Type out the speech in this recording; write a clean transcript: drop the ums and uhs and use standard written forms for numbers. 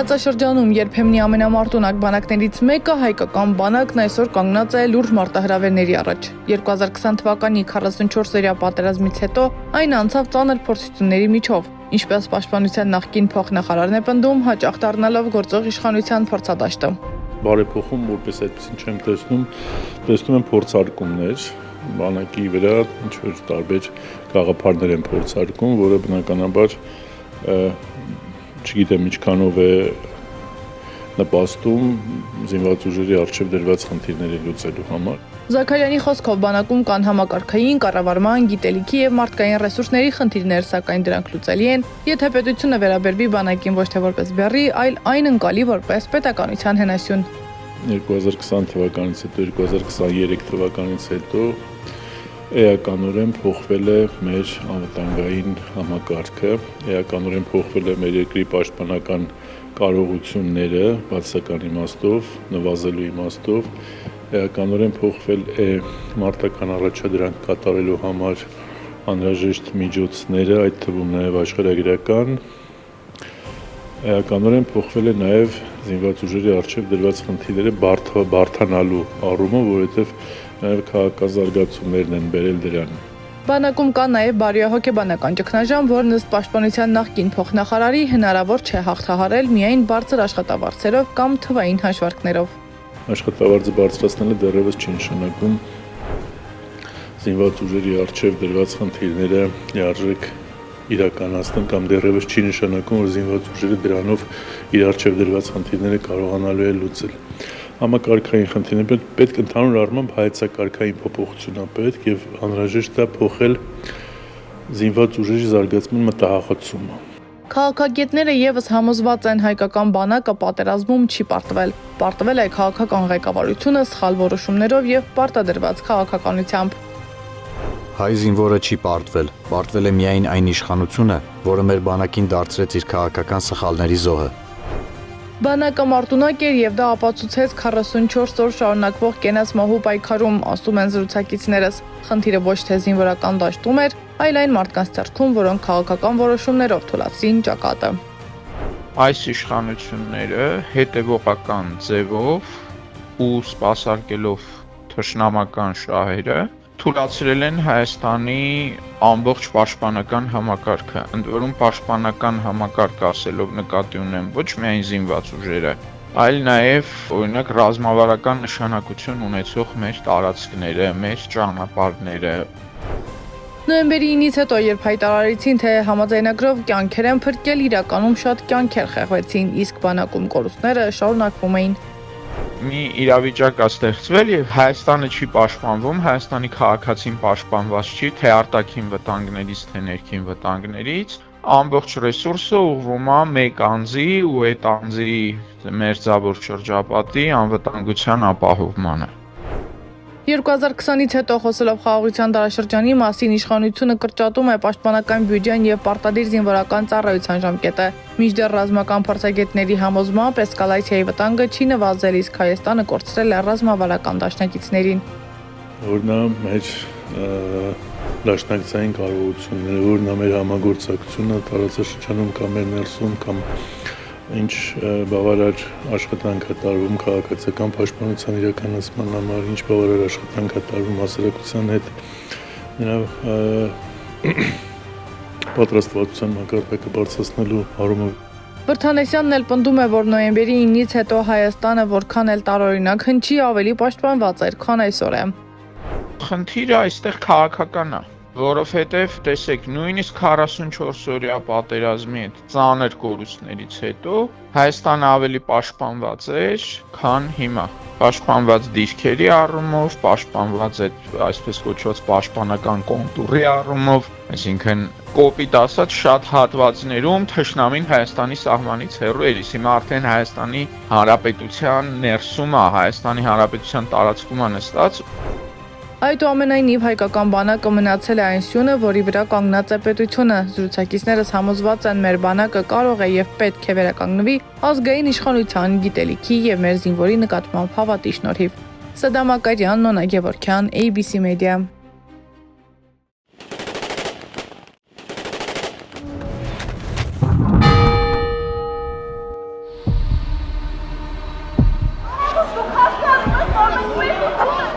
Տարածաշրջանում երբեմնի ամենամարտունակ բանակներից մեկը հայկական բանակն այսօր կանգնած է լուրջ մարտահրավերների առաջ։ 2020 թվականի 44-օրյա պատերազմից հետո այն անցավ ծանր փորձությունների միջով, ինչպես Պաշտպանության նախկին փոխնախարարն է պնդում, հաճախ դառնալով գործող իշխանության փորձադաշտը։ Բարեփոխում որպես այդպեսին չեմ տեսնում եմ փորձարկումներ, բանակի վրա ինչ-որ տարբեր գաղափարներ են փորձարկում, որը բնականաբար չգիտեմ ինչքանով է նպաստում զինված ուժերի առջև դրված խնդիրների լուծելու համար։ Զաքարյանի խոսքով բանակում կան համակարգային, կառավարման, գիտելիքի եւ մարդկային ռեսուրսների խնդիրներ, սակայն դրանք լուծելի են, եթե պետությունը վերաբերվի բանակին ոչ թե որպես բեռի, այլ այն ընկալի որպես պետականության հենասյուն։ 2020 թվականից հետո 2023 թվականից հետո էականորեն փոխվել է մեր անվտանգային համակարգը, էականորեն փոխվել է մեր երկրի պաշտպանական կարողությունները, բացասական իմաստով, նվազելու իմաստով, էականորեն փոխվել է մարտական առաջադրանք կատարելու համար անհրաժեշտ միջոցները, այդ թվում նաև աշխարհագրական, էականորեն փոխվել է նաև զինված ուժերի առջև դրված խնդիրները բարդանալու առումով, որովհետև նաև քաղաքազարգացումներն են բերել դրան։ Բանակում կա նաև բարոյահոգեբանական ճգնաժամ, որն ըստ Պաշտպանության նախկին փոխնախարարի հնարավոր չէ հաղթահարել միայն բարձր աշխատավարձերով կամ թվային հաշվարկներով։ Աշխատավարձը բարձրացնելը դեռևս չի նշանակում զինված ուժերի առջև դրված խնդիրները լիարժեք իրականացնել կամ դեռևս չի նշանակում, որ զինված ուժերը դրանով իր առջև դրված խնդիրները կարողանալու է լուծել։ Համակարգային խնդիրները պետք ընդհանուր առմամբ հայեցակարգային փոփոխություն է պետք եւ անհրաժեշտ է փոխել զինված ուժերի զարգացման մտահղացումը։ Քաղաքագետները եւս համոզված են հայկական բանակը պատերազմում չի պարտվել։ Պարտվել է քաղաքական ղեկավարությունը սխալ որոշումներով եւ պարտադրված քաղաքականությամբ։ Հայ զինվորը չի պարտվել, պարտվել է միայն այն իշխանությունը, որը մեր բանակին դարձրեց իր քաղաքական սխալների զոհը։ Բանակը մարտունակ էր եւ դա ապացուցեց 44 օր շարունակվող կենաց-մահու պայքարում, ասում են զրուցակիցներս։ Խնդիրը ոչ թե զինվորական դաշտում էր, այլ այն մարդկանց ձեռքում, որոնք քաղաքական որոշումներով թույլատրեցին ճակատը։ Այս իշխանությունները հետևողական ձևով ու սպասարկելով թշնամական շահերը թույլատրել են Հայաստանի ամբողջ պաշտպանական համակարգը, ընդ որում պաշտպանական համակարգ ասելով նկատի ունեմ ոչ միայն զինված ուժերը, այլ նաև օրինակ ռազմավարական նշանակություն ունեցող մեր տարածքները, մեր ճանապարհները։ Նոյեմբերի 9-ից հետո, երբ հայտարարեցին, թե համաձայնագրով կյանքեր են փրկել, իրականում շատ կյանքեր խեղվեցին, իսկ բանակում կորուստները շարունակվում էին։ Մի իրավիճակ է ստեղծվել եւ Հայաստանը չի պաշտպանվում, Հայաստանի քաղաքացին պաշտպանված չի, թե արտաքին վտանգներից, թե ներքին վտանգներից, ամբողջ ռեսուրսը ուղղվում է մեկ անձի ու այդ անձի մերձավոր շրջապատի անվտանգության ապահովմանը։ 2020-ից հետո խոսելով խաղաղության դարաշրջանի մասին, իշխանությունը կրճատում է պաշտպանական բյուջեն եւ պարտադիր զինվորական ծառայության ժամկետը։ Մինչդեռ ռազմական փորձագետների համոզմամբ էսկալացիայի վտանգը չի նվազել, իսկ Հայաստանը կորցրել է ռազմավարական դաշնակիցներին։ Որն է մեր դաշնակցային կարողությունները, որն է մեր համագործակցությունը տարածաշրջանում կամ մեր ներսում կամ ինչ բավարար աշխատանք է տարվում քաղաքացիական պաշտպանության իրականացման համար, ինչ բավարար աշխատանք է տարվում հասարակության հետ, նրա պատրաստվածության մակարդակը բարձրացնելու առումով։ Վրդանեսյանն էլ պնդում է, որ նոյեմբերի 9-ից հետո Հայաստանը որքան էլ տարօրինակ հնչի, ավելի պաշտպանված էր, քան այսօր է։ Խնդիրը այստեղ քաղաքական է, որովհետև տեսեք, նույնիսկ 44-օրյա պատերազմի այդ ծանր կորուստներից հետո Հայաստանը ավելի պաշտպանված էր, քան հիմա։ Պաշտպանված դիրքերի առումով, պաշտպանված այդ այսպես կոչված պաշտպանական կոնտուրի առումով, այսինքն կոպիտ ասած շատ հատվածներում թշնամին Հայաստանի սահմանից հեռու էր, հիմա արդեն Հայաստանի Հանրապետության ներսում է, Հայաստանի Հանրապետության տարածքում է նստած։ Այդուամենայնիվ հայկական բանակը մնացել է այն սյունը, որի վրա կանգնած է պետությունը։ Զրուցակիցներս համոզված են, մեր բանակը կարող է եւ պետք է վերականգնվի ազգային իշխանության, գիտելիքի եւ մեր զինվորի նկատմամբ հավատի շնորհիվ։ Սադամ Ակարյան, Նոնա Գևորգյան, ABC Media։ Wait,